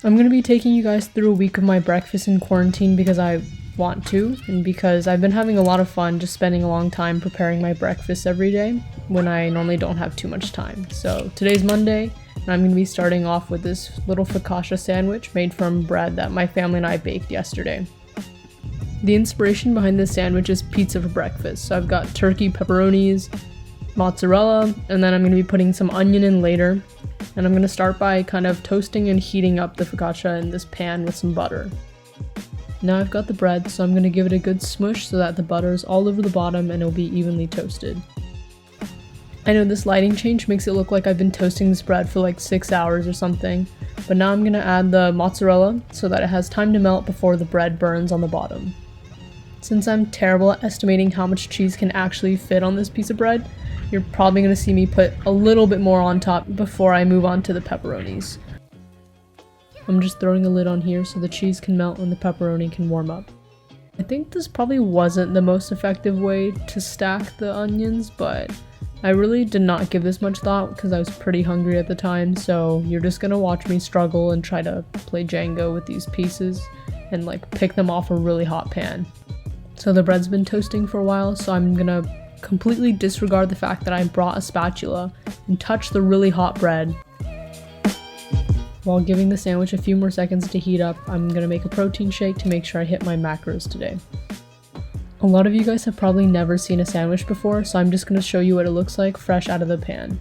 I'm going to be taking you guys through a week of my breakfast in quarantine because I want to, and because I've been having a lot of fun just spending a long time preparing my breakfast every day when I normally don't have too much time. So today's Monday, and I'm going to be starting off with this little focaccia sandwich made from bread that my family and I baked yesterday. The inspiration behind this sandwich is pizza for breakfast. So I've got turkey, pepperonis, mozzarella, and then I'm going to be putting some onion in later. And I'm going to start by kind of toasting and heating up the focaccia in this pan with some butter. Now I've got the bread, so I'm going to give it a good smush so that the butter is all over the bottom and it'll be evenly toasted. I know this lighting change makes it look like I've been toasting this bread for like 6 hours or something, but now I'm going to add the mozzarella so that it has time to melt before the bread burns on the bottom. Since I'm terrible at estimating how much cheese can actually fit on this piece of bread, you're probably going to see me put a little bit more on top before I move on to the pepperonis. I'm just throwing a lid on here so the cheese can melt and the pepperoni can warm up. I think this probably wasn't the most effective way to stack the onions, but I really did not give this much thought because I was pretty hungry at the time, so you're just going to watch me struggle and try to play Jenga with these pieces and like pick them off a really hot pan. So the bread's been toasting for a while, so I'm going to completely disregard the fact that I brought a spatula and touch the really hot bread. While giving the sandwich a few more seconds to heat up, I'm going to make a protein shake to make sure I hit my macros today. A lot of you guys have probably never seen a sandwich before, so I'm just going to show you what it looks like fresh out of the pan.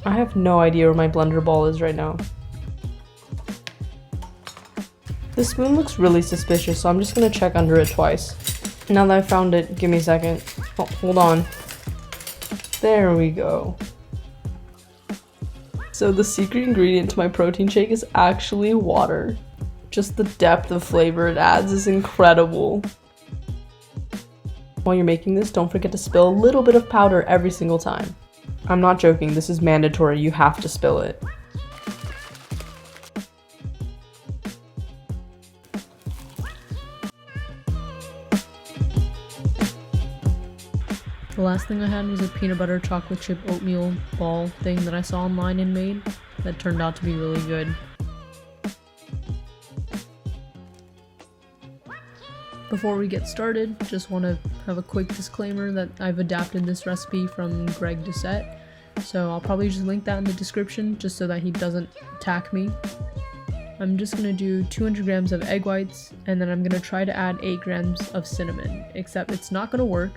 I have no idea where my blender ball is right now. This spoon looks really suspicious, so I'm just gonna check under it twice. Now that I found it, give me a second. Oh, hold on. There we go. So the secret ingredient to my protein shake is actually water. Just the depth of flavor it adds is incredible. While you're making this, don't forget to spill a little bit of powder every single time. I'm not joking, this is mandatory, you have to spill it. The last thing I had was a peanut butter chocolate chip oatmeal ball thing that I saw online and made that turned out to be really good. Before we get started, just want to have a quick disclaimer that I've adapted this recipe from Greg Doucette, so I'll probably just link that in the description just so that he doesn't attack me. I'm just going to do 200 grams of egg whites, and then I'm going to try to add 8 grams of cinnamon, except it's not going to work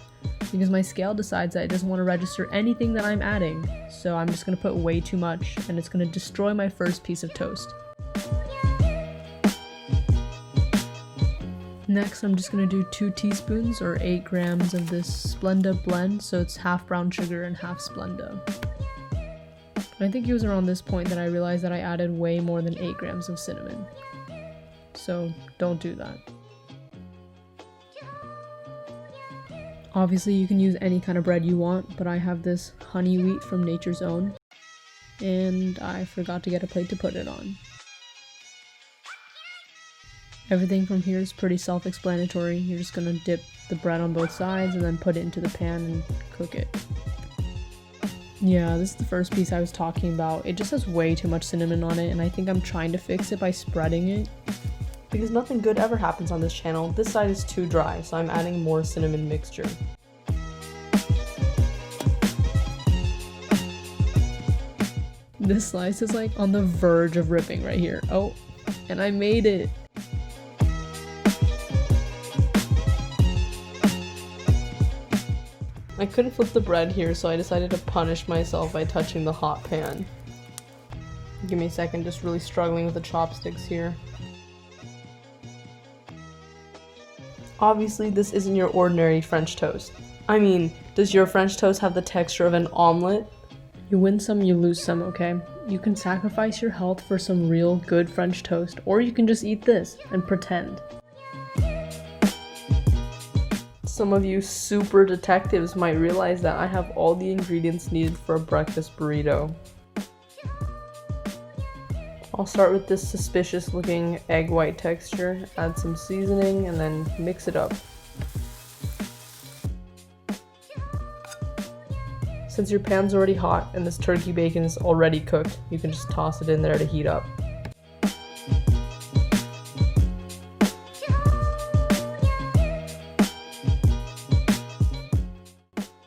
because my scale decides that it doesn't want to register anything that I'm adding, so I'm just going to put way too much, and it's going to destroy my first piece of toast. Next, I'm just going to do 2 teaspoons or 8 grams of this Splenda blend, so it's half brown sugar and half Splenda. I think it was around this point that I realized that I added way more than 8 grams of cinnamon. So don't do that. Obviously you can use any kind of bread you want, but I have this honey wheat from Nature's Own, and I forgot to get a plate to put it on. Everything from here is pretty self-explanatory. You're just gonna dip the bread on both sides and then put it into the pan and cook it. Yeah, this is the first piece I was talking about. It just has way too much cinnamon on it, and I think I'm trying to fix it by spreading it. Because nothing good ever happens on this channel, this side is too dry, so I'm adding more cinnamon mixture. This slice is like on the verge of ripping right here. Oh, and I made it! I couldn't flip the bread here, so I decided to punish myself by touching the hot pan. Give me a second, just really struggling with the chopsticks here. Obviously, this isn't your ordinary French toast. I mean, does your French toast have the texture of an omelet? You win some, you lose some, okay? You can sacrifice your health for some real good French toast, or you can just eat this and pretend. Some of you super detectives might realize that I have all the ingredients needed for a breakfast burrito. I'll start with this suspicious looking egg white texture, add some seasoning, and then mix it up. Since your pan's already hot and this turkey bacon is already cooked, you can just toss it in there to heat up.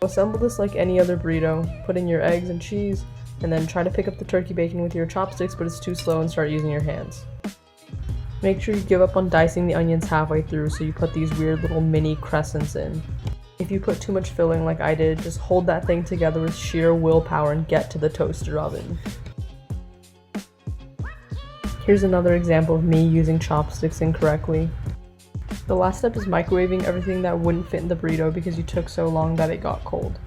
Assemble this like any other burrito, put in your eggs and cheese, and then try to pick up the turkey bacon with your chopsticks, but it's too slow and start using your hands. Make sure you give up on dicing the onions halfway through so you put these weird little mini crescents in. If you put too much filling like I did, just hold that thing together with sheer willpower and get to the toaster oven. Here's another example of me using chopsticks incorrectly. The last step is microwaving everything that wouldn't fit in the burrito because you took so long that it got cold.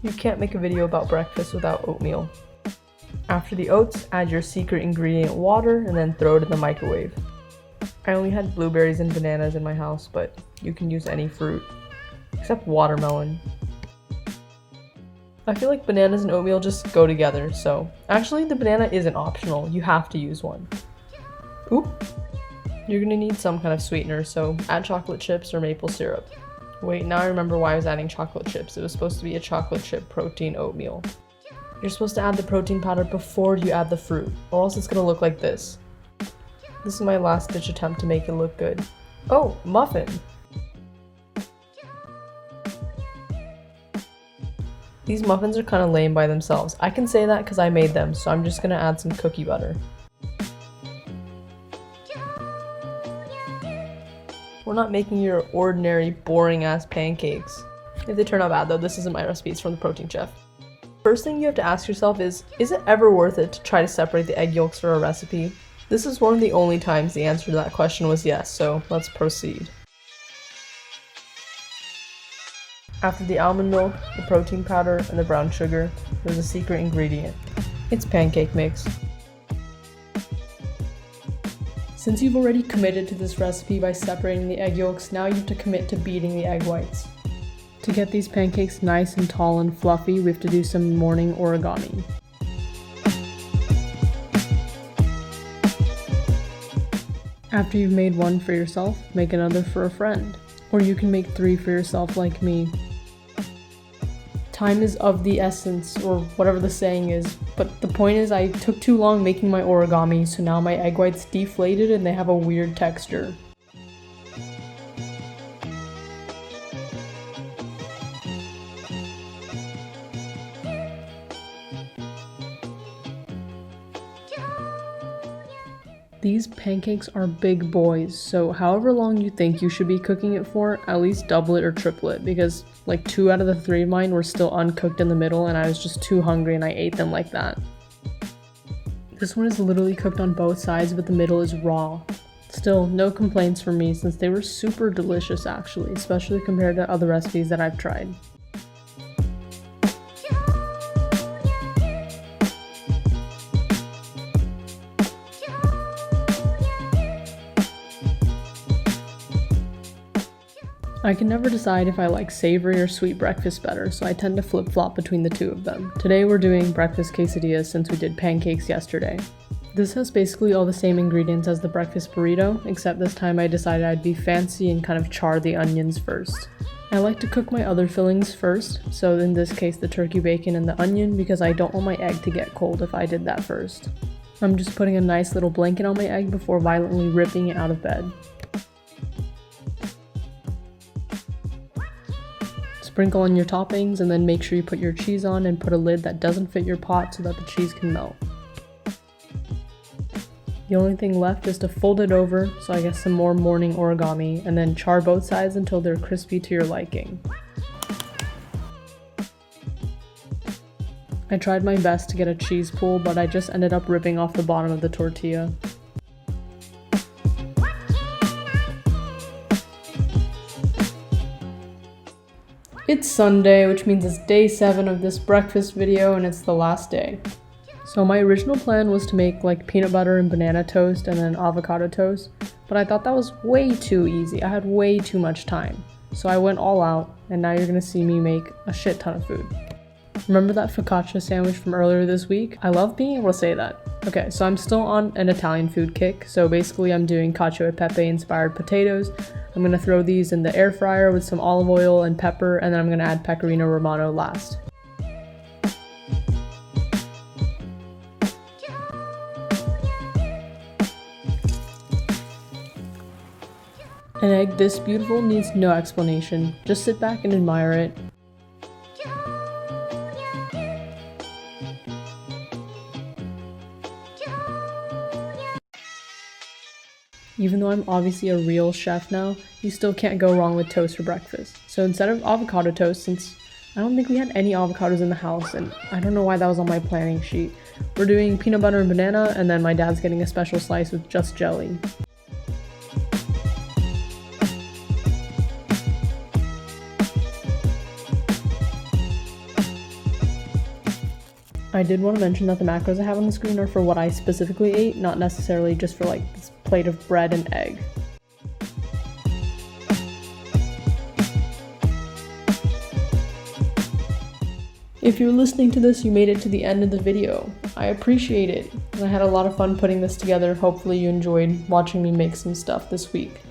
You can't make a video about breakfast without oatmeal. After the oats, add your secret ingredient water and then throw it in the microwave. I only had blueberries and bananas in my house, but you can use any fruit, except watermelon. I feel like bananas and oatmeal just go together, so actually the banana isn't optional, you have to use one. Oop! You're gonna need some kind of sweetener, so add chocolate chips or maple syrup. Wait, now I remember why I was adding chocolate chips. It was supposed to be a chocolate chip protein oatmeal. You're supposed to add the protein powder before you add the fruit, or else it's gonna look like this. This is my last ditch attempt to make it look good. Oh, muffin! These muffins are kind of lame by themselves. I can say that because I made them, so I'm just gonna add some cookie butter. We're not making your ordinary, boring-ass pancakes. If they turn out bad though, this isn't my recipe, it's from the protein chef. First thing you have to ask yourself is it ever worth it to try to separate the egg yolks for a recipe? This is one of the only times the answer to that question was yes, so let's proceed. After the almond milk, the protein powder, and the brown sugar, there's a secret ingredient. It's pancake mix. Since you've already committed to this recipe by separating the egg yolks, now you have to commit to beating the egg whites. To get these pancakes nice and tall and fluffy, we have to do some morning origami. After you've made one for yourself, make another for a friend. Or you can make 3 for yourself like me. Time is of the essence, or whatever the saying is, but the point is I took too long making my origami, so now my egg whites deflated and they have a weird texture. These pancakes are big boys, so however long you think you should be cooking it for, at least double it or triple it, because like 2 out of the 3 of mine were still uncooked in the middle and I was just too hungry and I ate them like that. This one is literally cooked on both sides, but the middle is raw. Still, no complaints from me since they were super delicious actually, especially compared to other recipes that I've tried. I can never decide if I like savory or sweet breakfast better, so I tend to flip-flop between the 2 of them. Today we're doing breakfast quesadillas since we did pancakes yesterday. This has basically all the same ingredients as the breakfast burrito, except this time I decided I'd be fancy and kind of char the onions first. I like to cook my other fillings first, so in this case the turkey bacon and the onion, because I don't want my egg to get cold if I did that first. I'm just putting a nice little blanket on my egg before violently ripping it out of bed. Sprinkle on your toppings and then make sure you put your cheese on and put a lid that doesn't fit your pot so that the cheese can melt. The only thing left is to fold it over, so I guess some more morning origami, and then char both sides until they're crispy to your liking. I tried my best to get a cheese pool, but I just ended up ripping off the bottom of the tortilla. It's Sunday, which means it's day 7 of this breakfast video and it's the last day. So my original plan was to make like peanut butter and banana toast and then avocado toast, but I thought that was way too easy. I had way too much time. So I went all out and now you're gonna see me make a shit ton of food. Remember that focaccia sandwich from earlier this week? I love being able to say that. Okay, so I'm still on an Italian food kick. So basically I'm doing cacio e pepe inspired potatoes. I'm gonna throw these in the air fryer with some olive oil and pepper, and then I'm gonna add pecorino romano last. An egg this beautiful needs no explanation. Just sit back and admire it. Even though I'm obviously a real chef now, you still can't go wrong with toast for breakfast. So instead of avocado toast, since I don't think we had any avocados in the house, and I don't know why that was on my planning sheet, we're doing peanut butter and banana, and then my dad's getting a special slice with just jelly. I did want to mention that the macros I have on the screen are for what I specifically ate, not necessarily just for like this plate of bread and egg. If you're listening to this, you made it to the end of the video. I appreciate it, and I had a lot of fun putting this together. Hopefully you enjoyed watching me make some stuff this week.